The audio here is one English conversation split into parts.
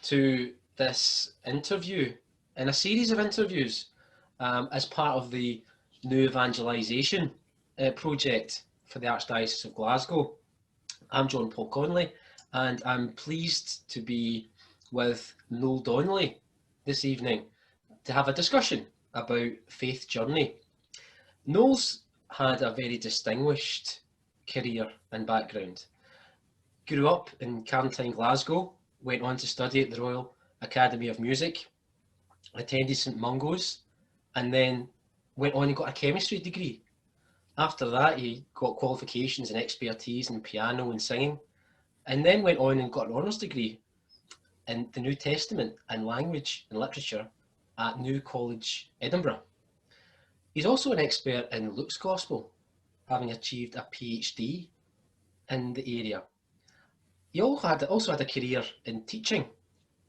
to this interview in a series of interviews as part of the new evangelisation project for the Archdiocese of Glasgow. I'm John Paul Conley, and I'm pleased to be with Noel Donnelly this evening to have a discussion about faith journey. Noel's had a very distinguished career and background. Grew up in Carntyne, Glasgow, went on to study at the Royal Academy of Music, attended St Mungo's, and then went on and got a chemistry degree. After that, he got qualifications and expertise in piano and singing, and then went on and got an honours degree in the New Testament and language and literature at New College, Edinburgh. He's also an expert in Luke's Gospel, having achieved a PhD in the area. He also had a career in teaching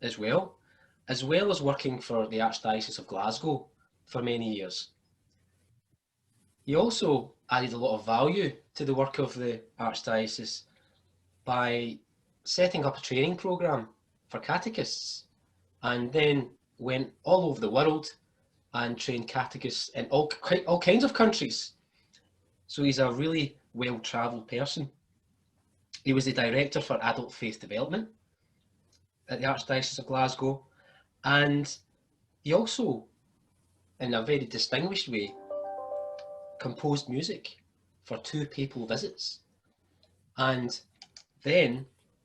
as well as working for the Archdiocese of Glasgow for many years. He also added a lot of value to the work of the Archdiocese by setting up a training programme for catechists, and then went all over the world and trained catechists in all kinds of countries. So he's a really well-travelled person. He was the Director for Adult Faith Development at the Archdiocese of Glasgow, and he also, in a very distinguished way, composed music for 2 papal visits, and then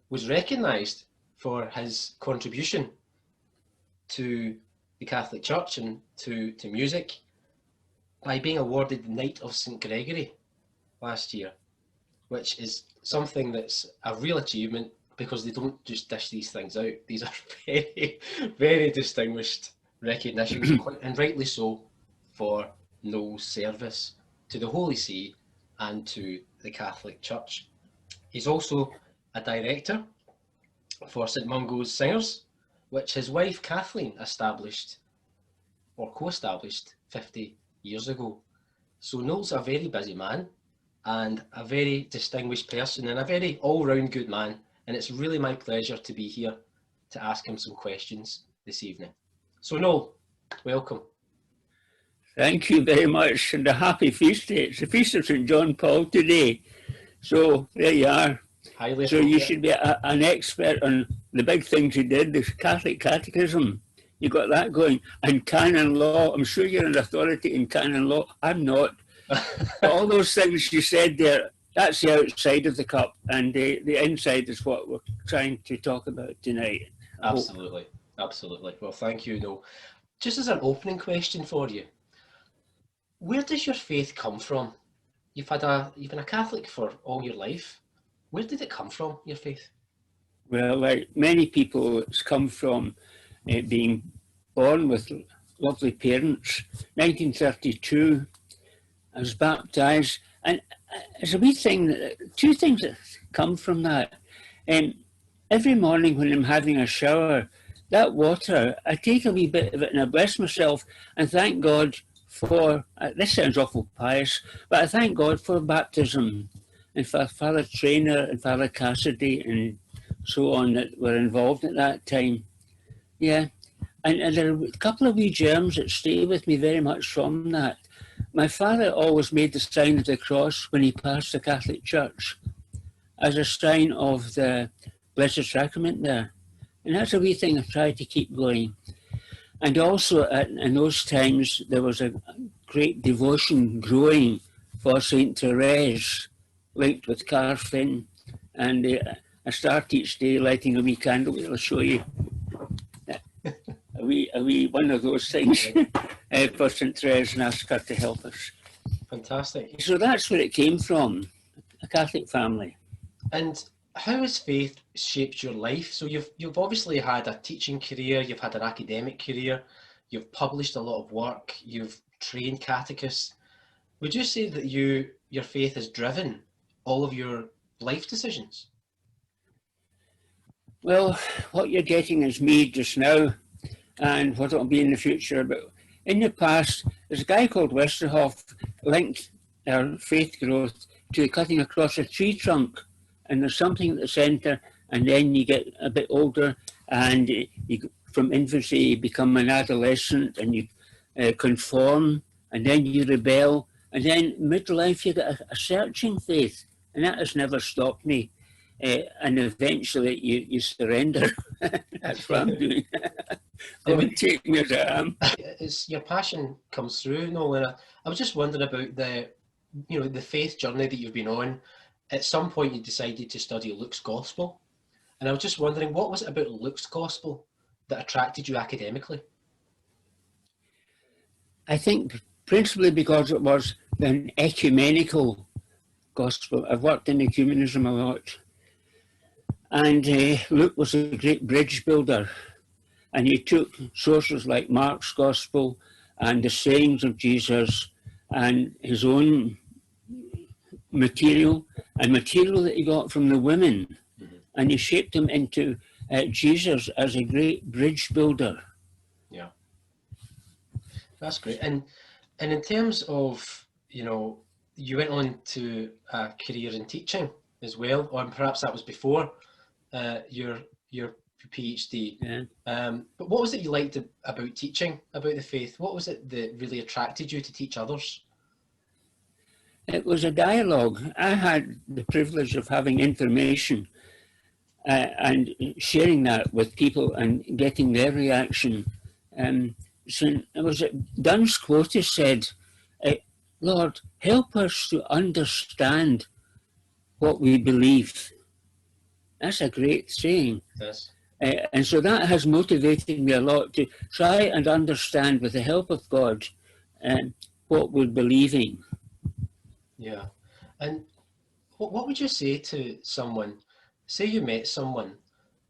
was recognised for his contribution to the Catholic Church and to music by being awarded the Knight of St Gregory last year, which is something that's a real achievement because they don't just dish these things out. These are very, very distinguished recognitions, and rightly so, for Noel's service to the Holy See and to the Catholic Church. He's also a director for St Mungo's Singers, which his wife Kathleen established or co-established 50 years ago. So Noel's a very busy man and a very distinguished person and a very all-round good man, and it's really my pleasure to be here to ask him some questions this evening. So Noel, welcome. Thank you very much, and a happy feast day. It's the Feast of St John Paul today, so there you are. Highly so you should be an expert on the big things you did, the Catholic Catechism. You got that going, and canon law. I'm sure you're an authority in canon law. I'm not. All those things you said there, that's the outside of the cup, and the inside is what we're trying to talk about tonight. Absolutely, absolutely. Well, thank you, Noel. Just as an opening question for you, where does your faith come from? You've been a Catholic for all your life. Where did it come from, your faith? Well, like many people, it's come from being born with lovely parents. 1932, I was baptised, and it's a wee thing, 2 things that come from that. Every morning when I'm having a shower, that water, I take a wee bit of it and I bless myself and thank God for, this sounds awful pious, but I thank God for baptism and for Father Trainer and Father Cassidy and so on that were involved at that time. Yeah, and there are a couple of wee germs that stay with me very much from that. My father always made the sign of the cross when he passed the Catholic Church as a sign of the Blessed Sacrament there. And that's a wee thing I've tried to keep going. And also in those times, there was a great devotion growing for St Therese, linked with Carfin. And I start each day lighting a wee candle. I'll show you a wee one of those things for St Therese and ask her to help us. Fantastic. So that's where it came from, a Catholic family. And how has faith shaped your life? So you've obviously had a teaching career, you've had an academic career, you've published a lot of work, you've trained catechists. Would you say that your faith has driven all of your life decisions? Well, what you're getting is me just now and what it'll be in the future. But in the past, there's a guy called Westerhoff linked our faith growth to cutting across a tree trunk. And there's something at the centre, and then you get a bit older and from infancy you become an adolescent, and you conform, and then you rebel, and then midlife you get a searching faith, and that has never stopped me. And eventually you surrender. That's what I'm doing. I would take me as I am. It's your passion comes through, Noel. And I was just wondering about the faith journey that you've been on. At some point, you decided to study Luke's Gospel, and I was just wondering, what was it about Luke's Gospel that attracted you academically? I think principally because it was an ecumenical gospel. I've worked in ecumenism a lot, and Luke was a great bridge builder, and he took sources like Mark's Gospel and the sayings of Jesus and his own material and material that he got from the women, and he shaped them into Jesus as a great bridge builder. Yeah, that's great. And in terms of, you went on to a career in teaching as well, or perhaps that was before your PhD. Yeah. But what was it you liked about teaching, about the faith? What was it that really attracted you to teach others? It was a dialogue. I had the privilege of having information and sharing that with people and getting their reaction. So it was Duns Scotus said, Lord, help us to understand what we believe. That's a great saying. Yes. And so that has motivated me a lot to try and understand, with the help of God, what we're believing. Yeah. And what would you say to someone, say you met someone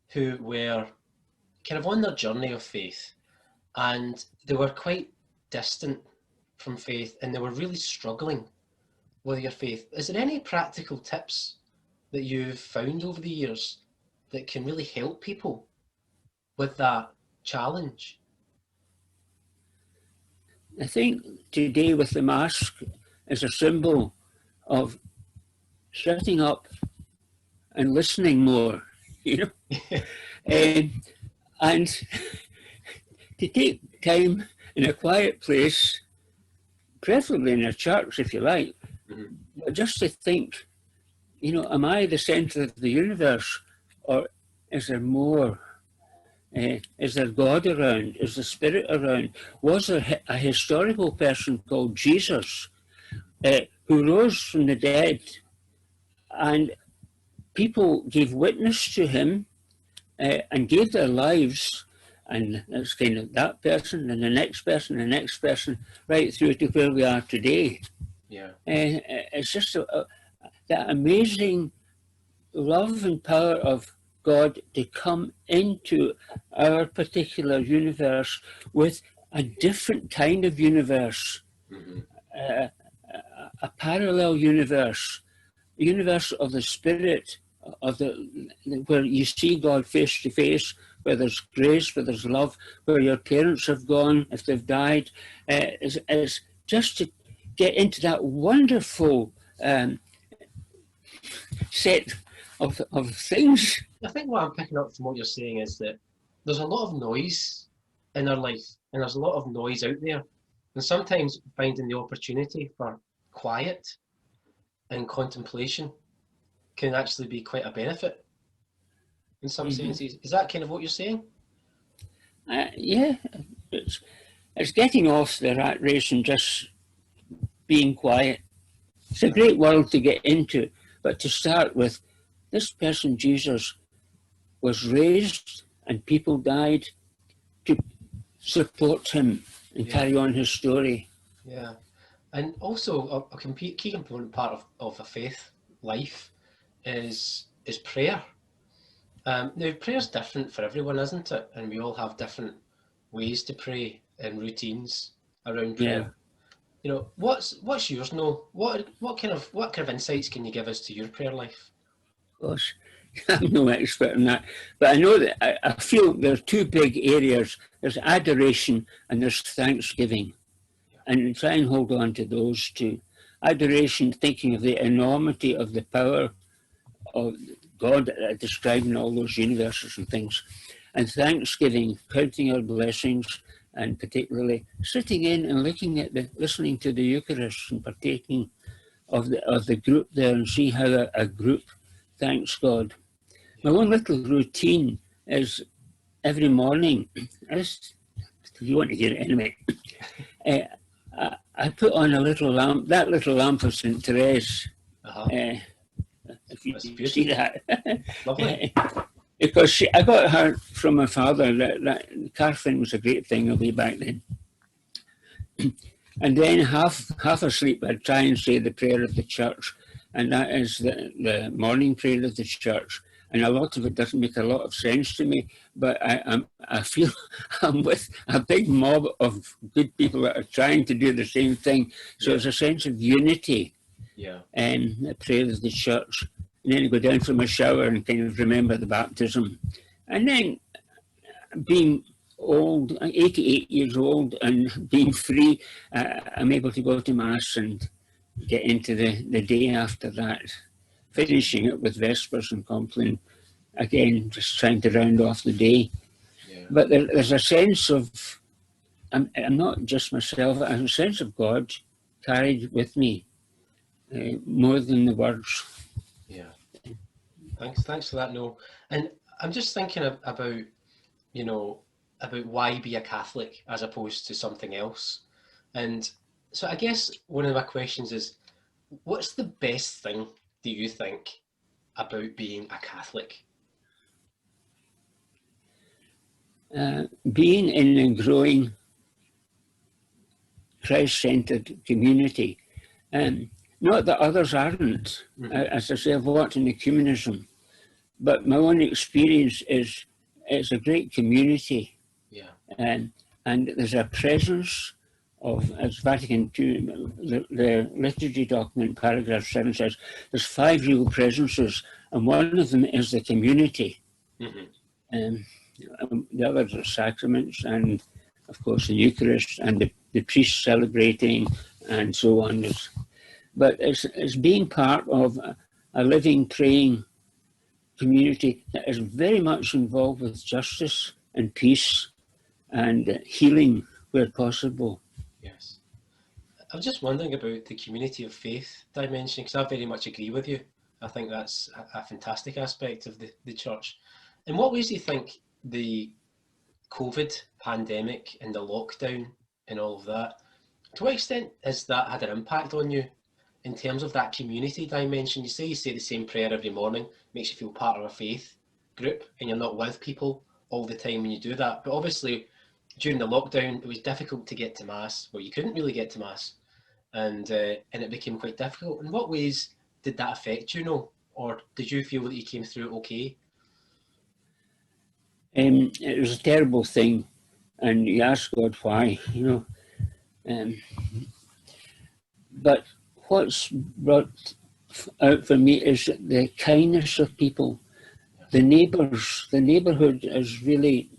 who were kind of on their journey of faith, and they were quite distant from faith, and they were really struggling with your faith? Is there any practical tips that you've found over the years that can really help people with that challenge? I think today with the mask is a symbol of shutting up and listening more, and to take time in a quiet place, preferably in a church if you like, but just to think, am I the centre of the universe, or is there more? Is there God around? Is the Spirit around? Was there a historical person called Jesus who rose from the dead, and people gave witness to him and gave their lives, and it's kind of that person and the next person and the next person, right through to where we are today. Yeah. It's just that amazing love and power of God to come into our particular universe with a different kind of universe, a parallel universe, a universe of the Spirit, where you see God face to face, where there's grace, where there's love, where your parents have gone if they've died. It's just to get into that wonderful set of things. I think what I'm picking up from what you're saying is that there's a lot of noise in our life, and there's a lot of noise out there. And sometimes finding the opportunity for quiet and contemplation can actually be quite a benefit in some senses. Is that kind of what you're saying? Yeah, it's getting off the rat race and just being quiet. It's a great world to get into, but to start with, this person, Jesus, was raised and people died to support him and carry on his story. Yeah. And also a key component part of a faith life is prayer. Now, prayer's different for everyone, isn't it? And we all have different ways to pray and routines around prayer. Yeah. What's yours, Noel? What kind of insights can you give us to your prayer life? Gosh, I'm no expert in that, but I know that I feel there are two big areas. There's adoration and there's thanksgiving, and try and hold on to those two. Adoration, thinking of the enormity of the power of God describing all those universes and things, and thanksgiving, counting our blessings, and particularly sitting in and listening to the Eucharist and partaking of the group there, and see how a group thanks God. My one little routine is every morning, if you want to hear it anyway, I put on a little lamp, that little lamp of St. Therese. If you see that. Lovely. Because I got her from my father. That carving was a great thing way back then. And then half asleep, I'd try and say the prayer of the church, and that is the morning prayer of the church. And a lot of it doesn't make a lot of sense to me, but I feel I'm with a big mob of good people that are trying to do the same thing. So there's a sense of unity. And the prayer of the church. And then I go down for my shower and kind of remember the baptism. And then being old, 88 years old, and being free, I'm able to go to Mass and get into the day after that, finishing it with Vespers and Compline, again, just trying to round off the day. But there's a sense of, I'm not just myself, I have a sense of God carried with me, more than the words. Thanks for that, Noel. And I'm just thinking about, about why be a Catholic as opposed to something else. And so I guess one of my questions is, what's the best thing, do you think, about being a Catholic? Being in a growing Christ-centered community. Not that others aren't. As I say, I've worked in ecumenism, but my own experience is it's a great community. And there's a presence of, as Vatican II, the liturgy document, paragraph 7 says, there's 5 real presences, and one of them is the community. The others are sacraments, and of course the Eucharist, and the priests celebrating, and so on. But it's being part of a living, praying community that is very much involved with justice and peace and healing where possible. Yes. I was just wondering about the community of faith dimension, because I very much agree with you. I think that's a fantastic aspect of the church. In what ways do you think the COVID pandemic and the lockdown and all of that, to what extent has that had an impact on you in terms of that community dimension? You say the same prayer every morning, makes you feel part of a faith group, and you're not with people all the time when you do that. But obviously, during the lockdown, it was difficult to get to Mass. Well, you couldn't really get to Mass, and it became quite difficult. In what ways did that affect you, Noel? Or did you feel that you came through it okay? It was a terrible thing, and you ask God why, but what's brought out for me is the kindness of people, the neighbours. The neighbourhood is really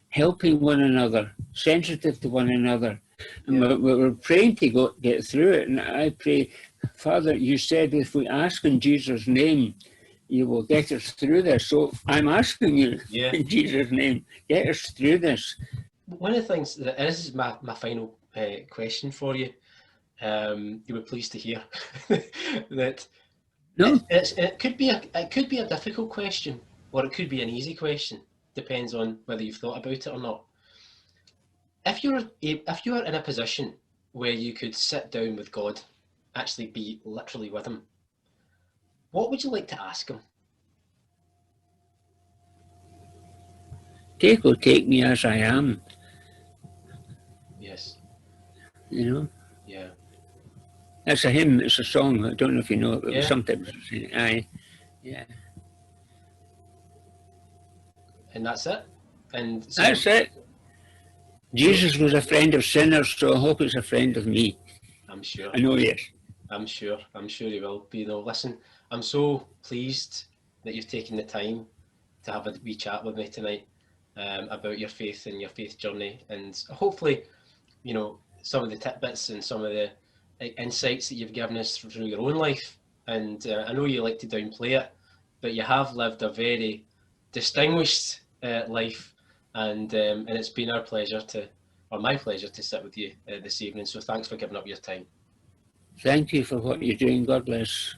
helping one another, sensitive to one another. And we're praying to get through it. And I pray, Father, you said if we ask in Jesus' name, you will get us through this. So I'm asking you in Jesus' name, get us through this. One of the things, and this is my final question for you, you were pleased to hear that it could be a difficult question, or it could be an easy question. Depends on whether you've thought about it or not. If you're in a position where you could sit down with God, actually be literally with him, what would you like to ask him? Take me as I am. Yes. Yeah. It's a hymn, it's a song, I don't know if you know it, but sometimes yeah. And that's it. And so, that's it. Jesus was a friend of sinners, so I hope he's a friend of me. I'm sure. I know he is. I'm sure he will be. Listen, I'm so pleased that you've taken the time to have a wee chat with me tonight about your faith and your faith journey, and hopefully, some of the tidbits and some of the insights that you've given us through your own life. And I know you like to downplay it, but you have lived a very distinguished life, and it's been our pleasure to, or my pleasure to sit with you this evening. So thanks for giving up your time. Thank you for what you're doing. God bless.